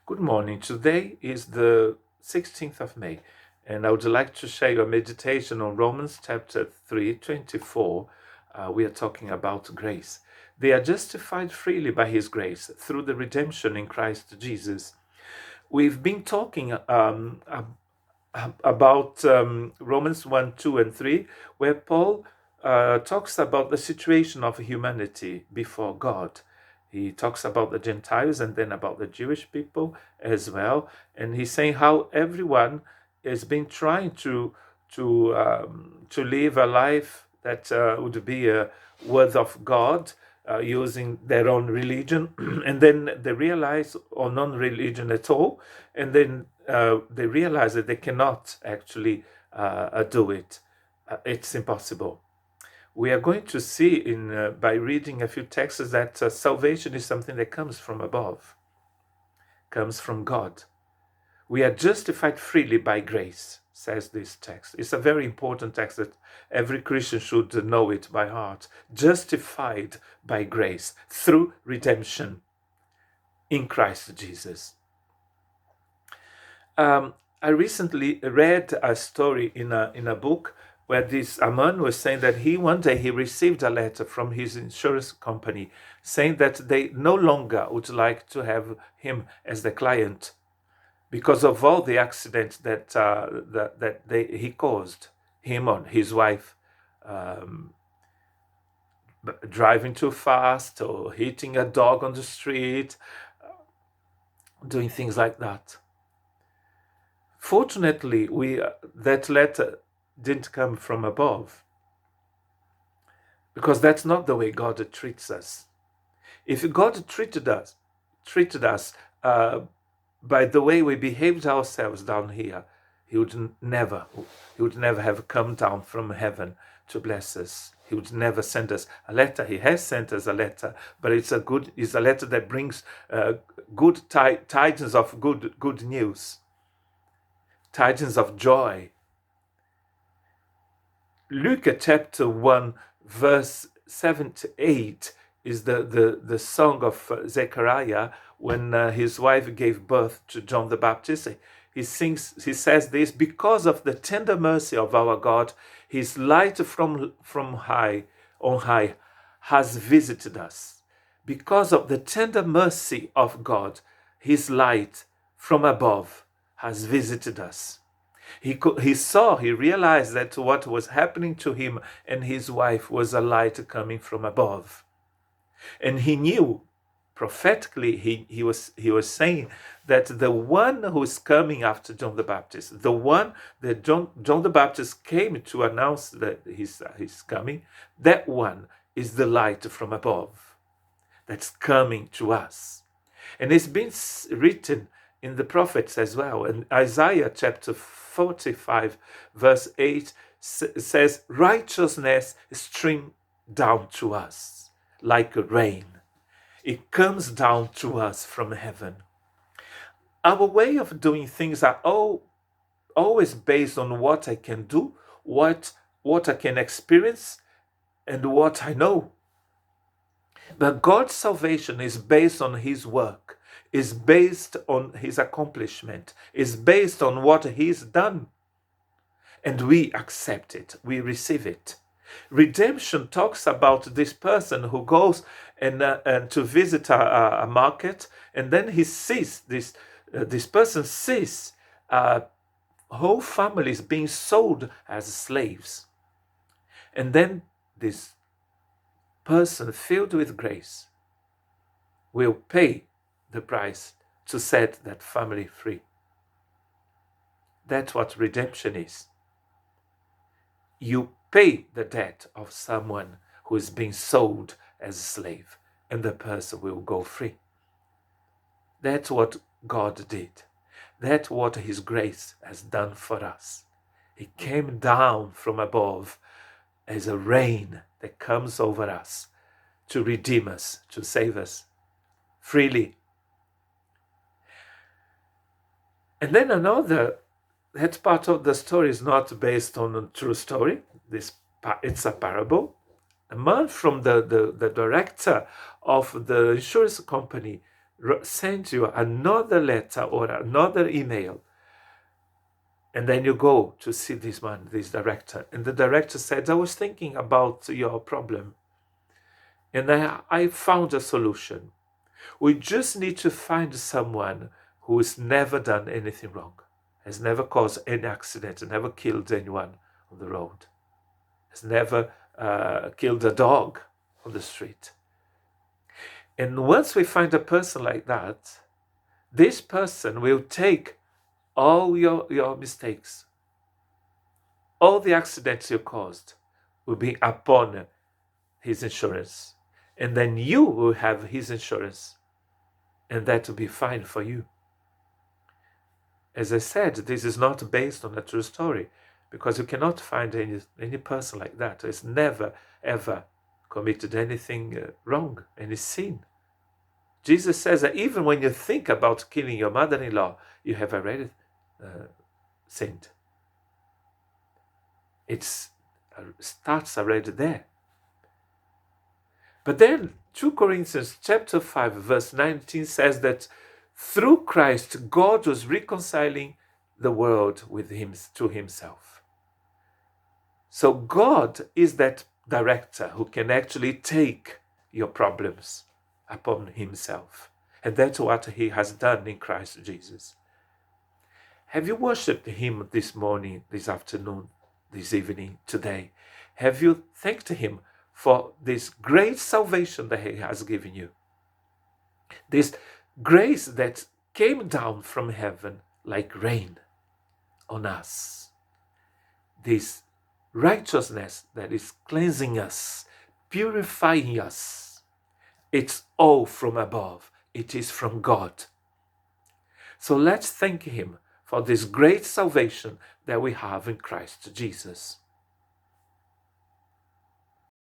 Good morning. Today is the 16th of May, and I would like to share a meditation on Romans chapter 3, 24. We are talking about grace. They are justified freely by His grace through the redemption in Christ Jesus. We've been talking about Romans 1, 2, and 3, where Paul talks about the situation of humanity before God. He talks about the Gentiles and then about the Jewish people as well. And he's saying how everyone has been trying to live a life that would be a word of God, using their own religion, and then they realize, or non-religion at all, and then they realize that they cannot actually do it. It's impossible. We are going to see in by reading a few texts that salvation is something that comes from above, comes from God. We are justified freely by grace, says this text. It's a very important text that every Christian should know it by heart. Justified by grace through redemption in Christ Jesus. I recently read a story in a book where this a man was saying that one day he received a letter from his insurance company saying that they no longer would like to have him as the client because of all the accidents that he caused, him or his wife, driving too fast or hitting a dog on the street, doing things like that. Fortunately, that letter didn't come from above, because that's not the way God treats us. If God treated us by the way we behaved ourselves down here, He would never have come down from heaven to bless us. He would never send us a letter. He has sent us a letter, but it's a letter that brings good tidings of good news, tidings of joy. Luke chapter 1, verse 7 to 8 is the song of Zechariah when his wife gave birth to John the Baptist. He says this: because of the tender mercy of our God, His light from on high has visited us. Because of the tender mercy of God, His light from above has visited us. He realized that what was happening to him and his wife was a light coming from above. And he knew prophetically, he was saying that the one who is coming after John the Baptist, the one that John the Baptist came to announce that he's coming, that one is the light from above that's coming to us. And it's been written in the prophets as well. And Isaiah chapter 45, verse 8 says, righteousness stream down to us like rain. It comes down to us from heaven. Our way of doing things are always based on what I can do, what I can experience, and what I know. But God's salvation is based on His work, is based on His accomplishment, is based on what He's done. And we accept it, we receive it. Redemption talks about this person who goes and to visit a market, and then he sees this person sees whole families being sold as slaves. And then this person filled with grace will pay the price to set that family free. That's what redemption is. You pay the debt of someone who is being sold as a slave, and the person will go free. That's what God did. That's what His grace has done for us. He came down from above as a rain that comes over us to redeem us, to save us freely. And then that part of the story is not based on a true story. It's a parable. A man from the director of the insurance company send you another letter or another email. And then you go to see this man, this director. And the director said, I was thinking about your problem. And I found a solution. We just need to find someone who has never done anything wrong, has never caused any accident, never killed anyone on the road, has never killed a dog on the street. And once we find a person like that, this person will take all your mistakes, all the accidents you caused will be upon his insurance. And then you will have his insurance. And that will be fine for you. As I said, this is not based on a true story, because you cannot find any person like that who has never, ever committed anything wrong, any sin. Jesus says that even when you think about killing your mother-in-law, you have already sinned. It starts already there. But then 2 Corinthians chapter 5 verse 19 says that through Christ, God was reconciling the world with him to himself. So God is that director who can actually take your problems upon himself. And that's what he has done in Christ Jesus. Have you worshipped him this morning, this afternoon, this evening, today? Have you thanked him for this great salvation that he has given you? This grace that came down from heaven like rain on us. This righteousness that is cleansing us, purifying us. It's all from above. It is from God. So let's thank him for this great salvation that we have in Christ Jesus.